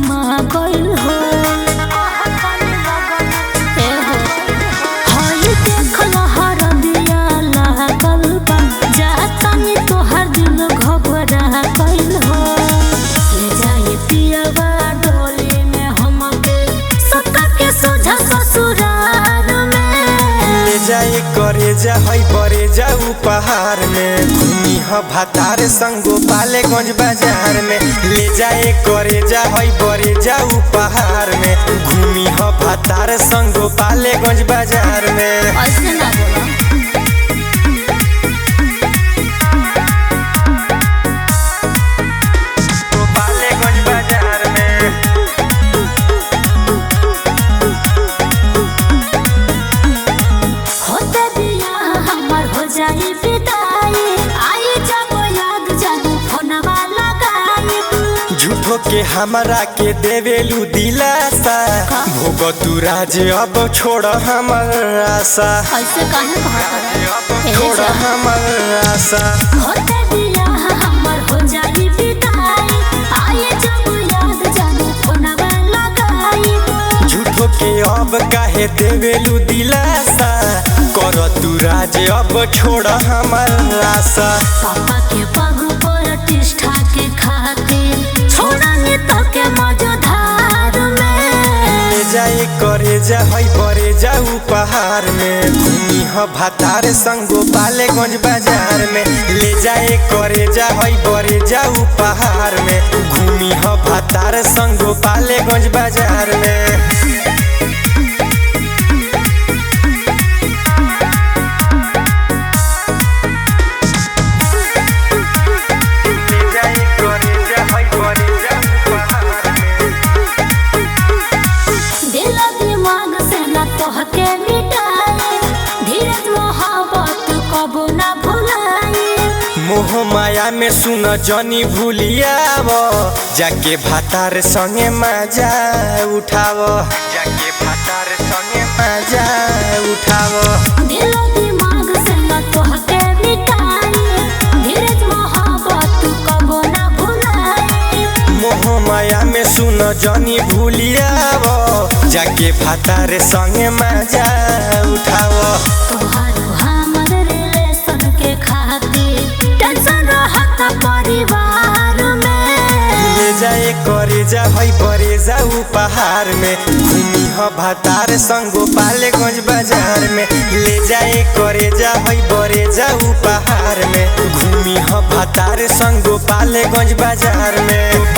चुमा गइल हो हई देखल हरदिया लागल बा जातानी तोहर दिल घबरा गइल हो ले जाए पियवा डोली में हमके सका के सोझा ससुराल में ले जाए करे जा हई बरे जाऊ पहाड़ में घूमी ह भातार संगो पालेगंज बाजार में ले जाए करे जा हई बरे जाऊ पहाड़ में घूमी ह भातार संगो पालेगंज बाजार में ऐसे ना बोला पालेगंज बाजार में होते बिया हमर हो जाई विदाई आई जब याद जानू फोनवा लगाई झूठो के हमरा के देवेलू दिलासा भोग तू राज अब छोड़ हमर आशा ऐसे काहे कहत छोड़ हमर आशा होते बिया हमर हो जाई विदाई आई जब याद जानू फोनवा लगाई झूठो के अब काहे देवेलू दिलासा कर तू राज अब छोड़ हमर आशा पापा के पग पर टिष्ठा के खातिर छोड़ांगे तो के मजधार में ले जाए करे जा हई बरे जाऊ पहाड़ में घूमी ह भातार संगो पालेगंज बाजार में ले जाए करे जा हई बरे जाऊ पहाड़ में घूमी ह भातार संगो पालेगंज बाजार में दिल दिमाग से न तोहके मिटाए धीरज मोहब्बत कबो न भुलाए मोह माया में सुन जनी भूलियाव जाके भातार संगे मजा उठाव जाके भातार संगे मजा उठाव दिल दिमाग से न तोहके मिटाए धीरज मोहब्बत कबो न भुलाए मोह माया में सुन जनी भूलियाव जाके भातार संगे मजा उठाव तोहारो हमर रिलेशन के खातिर टेंशन रहत परिवार में ले जाए करे जा हई बरे जाऊ पहाड़ में घूमी ह भातार संगो पालेगंज बाजार में ले जाए करे जा हई बरे जाऊ पहाड़ में घूमी ह भातार संगो पालेगंज बाजार में